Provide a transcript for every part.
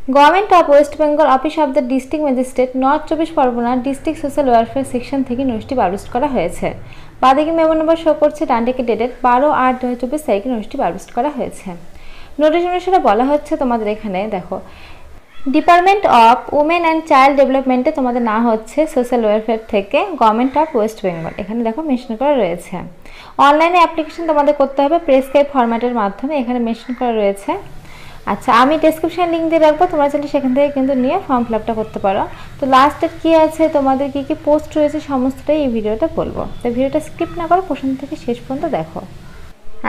Government of West Bengal office of the district magistrate north 24 Pargana district social welfare section থেকে নোটিশটি publish করা হয়েছে। বাঁদিকে memo number show করছে, ডান দিকে ডেটেড 12/8/2024 তারিখে নোটিশটি পাবলিশ করা হয়েছে। নোটিশ অনুসারে বলা হচ্ছে তোমাদের এখানে দেখো, department of women and child ডেভেলপমেন্টে তোমাদের না হচ্ছে সোশ্যাল ওয়েলফেয়ার থেকে গভর্নমেন্ট অফ ওয়েস্ট বেঙ্গল, এখানে দেখো মেনশন করা রয়েছে। অনলাইনে অ্যাপ্লিকেশন তোমাদের করতে হবে প্রেসক্রাইব ফরম্যাটের মাধ্যমে, এখানে মেনশন করা রয়েছে। আচ্ছা, আমি ডেসক্রিপশন লিঙ্ক দিয়ে রাখবো, তোমরা চাইলে সেখান থেকে কিন্তু নিয়ে ফর্ম ফিল আপটা করতে পারো। তো লাস্টের কী আছে, তোমাদের কী কী পোস্ট রয়েছে সমস্তটাই এই ভিডিওটা বলবো, তো ভিডিওটা স্কিপ না করো, প্রথম থেকে শেষ পর্যন্ত দেখো।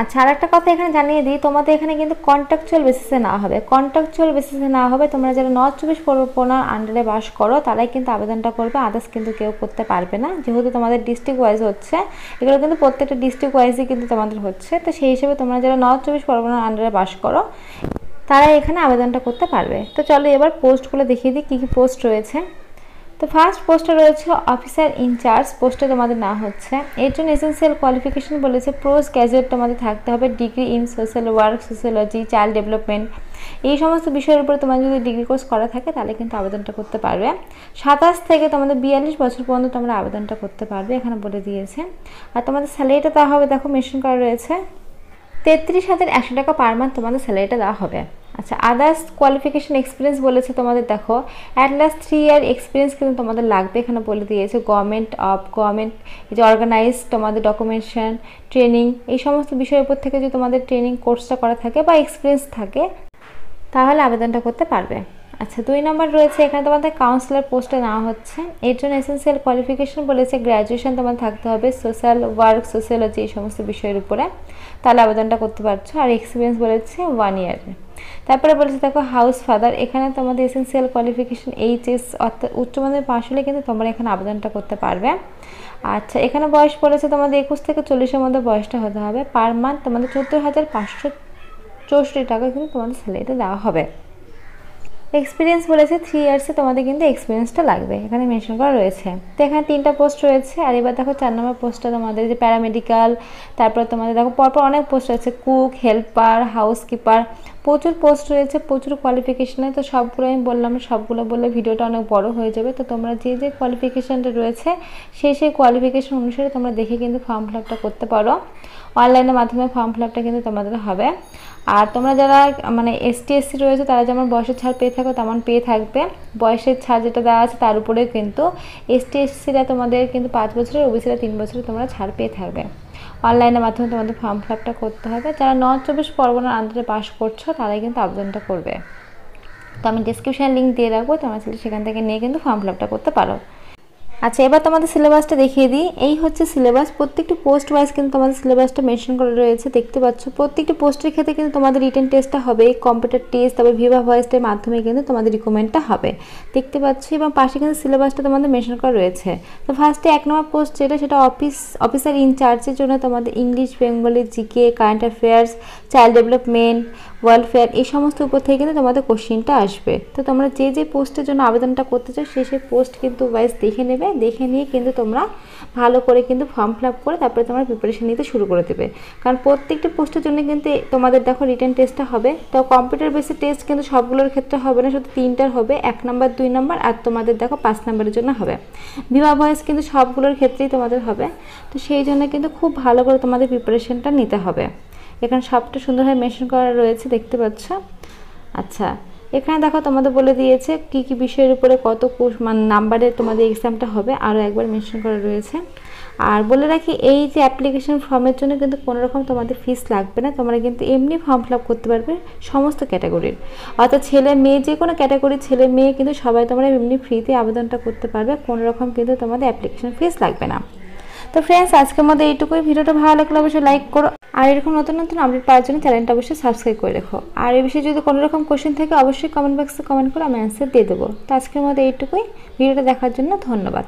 আচ্ছা, আর একটা কথা এখানে জানিয়ে দিই, তোমাদের এখানে কিন্তু কন্ট্রাকচুয়াল বেসিসে না হবে। কন্ট্রাকচুয়াল বেসিসে না হবে, তোমরা যারা নর্থ 24 পরগনার আন্ডারে বাস করো তারাই কিন্তু আবেদনটা করবে, আদার্স কিন্তু কেউ করতে পারবে না। যেহেতু তোমাদের ডিস্ট্রিক্ট ওয়াইজ হচ্ছে, এগুলো কিন্তু প্রত্যেকটা ডিস্ট্রিক্ট ওয়াইজই কিন্তু তোমাদের হচ্ছে। তো সেই হিসেবে তোমরা যারা নর্থ 24 পরগনার আন্ডারে বাস করো তারা এখানে আবেদনটা করতে পারবে। তো চলো এবার পোস্টগুলো দেখিয়ে দিই কী কী পোস্ট রয়েছে। তো ফার্স্ট পোস্টে রয়েছে অফিসার ইনচার্জ, পোস্টে তোমাদের না হচ্ছে। এর জন্য এসেন্সিয়াল কোয়ালিফিকেশন বলেছে পোস্ট গ্র্যাজুয়েট তোমাদের থাকতে হবে, degree in social work, sociology, child development, এই সমস্ত বিষয়ের উপরে তোমার যদি ডিগ্রি কোর্স করা থাকে তাহলে কিন্তু আবেদনটা করতে পারবে। 27 থেকে তোমাদের 42 বছর পর্যন্ত তোমরা আবেদনটা করতে পারবে, এখানে বলে দিয়েছে। আর তোমাদের স্যালারিটা দেওয়া হবে, দেখো মেনশন করা রয়েছে 33,100 টাকা পার মান্থ তোমাদের স্যালারিটা দেওয়া হবে। আচ্ছা, আদার্স কোয়ালিফিকেশন এক্সপিরিয়েন্স বলেছে তোমাদের, দেখো অ্যাট লাস্ট 3 ইয়ার এক্সপিরিয়েন্স কিন্তু তোমাদের লাগবে, এখানে বলে দিয়েছে। গভর্নমেন্ট এই যে অর্গানাইজ তোমাদের ডকুমেন্টেশন, ট্রেনিং, এই সমস্ত বিষয়ের উপর থেকে যদি তোমাদের ট্রেনিং কোর্সটা করা থাকে বা এক্সপিরিয়েন্স থাকে তাহলে আবেদনটা করতে পারবে। আচ্ছা, 2 নম্বর রয়েছে এখানে তোমাদের কাউন্সিলর পোস্টে নেওয়া হচ্ছে। এর জন্য এসেন্সিয়াল কোয়ালিফিকেশন বলেছে গ্র্যাজুয়েশন তোমাদের থাকতে হবে সোশ্যাল ওয়ার্ক, সোশ্যোলজি, এই সমস্ত বিষয়ের উপরে, তাহলে আবেদনটা করতে পারছো। আর এক্সপিরিয়েন্স বলেছে 1 ইয়ার। তারপরে বলেছে দেখো হাউস ফাদার, এখানে তোমাদের এসেন্সিয়াল কোয়ালিফিকেশন এইচএস অর্থাৎ উচ্চমাধ্যমিক পাশ হলে কিন্তু তোমরা এখানে আবেদনটা করতে পারবে। আচ্ছা, এখানে বয়স বলেছে তোমাদের 21 থেকে 40-এর মধ্যে বয়সটা হতে হবে। পার মান্থ তোমাদের 14,564 টাকা কিন্তু তোমাদের স্যালারিটা দেওয়া হবে। এক্সপিরিয়েন্স বলেছে 3 ইয়ার্সে তোমাদের কিন্তু এক্সপিরিয়েন্সটা লাগবে, এখানে মেনশন করা রয়েছে। তো এখানে 3টা পোস্ট রয়েছে। আর এবার দেখো 4 নম্বর পোস্টটা তোমাদের যে প্যারামেডিক্যাল, তারপর তোমাদের দেখো পরপর অনেক পোস্ট রয়েছে, কুক, হেল্পার, হাউসকিপার, প্রচুর পোস্ট রয়েছে, প্রচুর কোয়ালিফিকেশানে। তো সবগুলো আমি বললাম, সবগুলো বললে ভিডিওটা অনেক বড় হয়ে যাবে। তো তোমরা যে যে কোয়ালিফিকেশানটা রয়েছে সেই কোয়ালিফিকেশান অনুসারে তোমরা দেখে কিন্তু ফর্ম ফিল আপটা করতে পারো। অনলাইনের মাধ্যমে ফর্ম ফিল আপটা কিন্তু তোমাদের হবে। আর তোমরা যারা মানে ST/SC রয়েছে তারা যেমন বয়সের ছাড় পেয়ে থাকো তেমন পেয়ে থাকবে। বয়সের ছাড় যেটা দেওয়া আছে তার উপরেও কিন্তু ST/SCরা তোমাদের কিন্তু 5 বছরের, OBCরা 3 বছরের তোমরা ছাড় পেয়ে থাকবে। অনলাইনের মাধ্যমে তোমাদের ফর্ম ফিল আপটা করতে হবে। যারা নর্থ 24 পরগনার আন্ডারে পাস করছো তারাই কিন্তু আবেদনটা করবে। তো আমি ডেসক্রিপশানে লিঙ্ক দিয়ে রাখবো, তোমরা সেখান থেকে নিয়ে কিন্তু ফর্ম ফিল আপটা করতে পারো। আচ্ছা, এবার তোমাদের সিলেবাসটা দেখিয়ে দিই। এই হচ্ছে সিলেবাস, প্রত্যেকটি পোস্ট ওয়াইজ কিন্তু তোমাদের সিলেবাসটা মেনশন করা রয়েছে, দেখতে পাচ্ছ। প্রত্যেকটি পোস্টের ক্ষেত্রে কিন্তু তোমাদের রিটেন টেস্টটা হবে, কম্পিউটার টেস্ট, তবে ভিভা ভয়েসের মাধ্যমে কিন্তু তোমাদের রিকমেন্ডটা হবে, দেখতে পাচ্ছ। এবং পাশে কিন্তু সিলেবাসটা তোমাদের মেনশন করা রয়েছে। তো ফার্স্টে 1 নম্বর পোস্ট সেটা অফিসার ইনচার্জের জন্য তোমাদের English, Bengali, GK, current affairs, child development, welfare, এই সমস্ত উপর থেকে কিন্তু তোমাদের কোশ্চিনটা আসবে। তো তোমরা যে যে পোস্টের জন্য আবেদনটা করতে চাও সেই পোস্ট কিন্তু ওয়াইজ দেখে নেবে, দেখে নিয়ে কিন্তু তোমরা ভালো করে কিন্তু ফর্ম ফিল আপ করে তারপরে তোমরা প্রিপারেশন নিতে শুরু করে দেবে। কারণ প্রত্যেকটি পোস্টের জন্য কিন্তু তোমাদের দেখো রিটেন টেস্টটা হবে। তো কম্পিউটার বেসিক টেস্ট কিন্তু সবগুলোর ক্ষেত্রে হবে না, শুধু 3টার হবে, 1 নম্বর, 2 নম্বর, আর তোমাদের দেখো 5 নম্বরের জন্য হবে। ভিভা ভয়েস কিন্তু সবগুলোর ক্ষেত্রেই তোমাদের হবে। তো সেই জন্য কিন্তু খুব ভালো করে তোমাদের প্রিপারেশনটা নিতে হবে। এখানে সবটা সুন্দরভাবে মেনশন করা রয়েছে, দেখতে পাচ্ছ। আচ্ছা, এখানে দেখো তোমাদের বলে দিয়েছে কি কি বিষয়ের উপরে কত নাম্বারে তোমাদের এক্সামটা হবে, আরও একবার মেনশন করা রয়েছে। আর বলে রাখি, এই যে অ্যাপ্লিকেশন ফর্মের জন্য কিন্তু কোনো রকম তোমাদের ফিস লাগবে না, তোমরা কিন্তু এমনি ফর্ম ফিল আপ করতে পারবে সমস্ত ক্যাটাগরির, অর্থাৎ ছেলে মেয়ে যে কোনো ক্যাটাগরির ছেলে মেয়ে কিন্তু সবাই তোমরা এমনি ফ্রিতে আবেদনটা করতে পারবে, কোনো রকম কিন্তু তোমাদের অ্যাপ্লিকেশন ফিস লাগবে না। তো ফ্রেন্ডস, আজকের মধ্যে এইটুকুই। ভিডিওটা ভালো লাগলে অবশ্যই লাইক করো, আর এরকম নতুন নতুন আপডেট পাওয়ার জন্য চ্যানেলটা অবশ্যই সাবস্ক্রাইব করে রেখো। আর এই বিষয়ে যদি কোনো রকম কোশ্চেন থাকে অবশ্যই কমেন্ট বক্সে কমেন্ট করে আমি অ্যান্সার দিয়ে দেবো। তো আজকের মধ্যে এইটুকুই। ভিডিওটা দেখার জন্য ধন্যবাদ।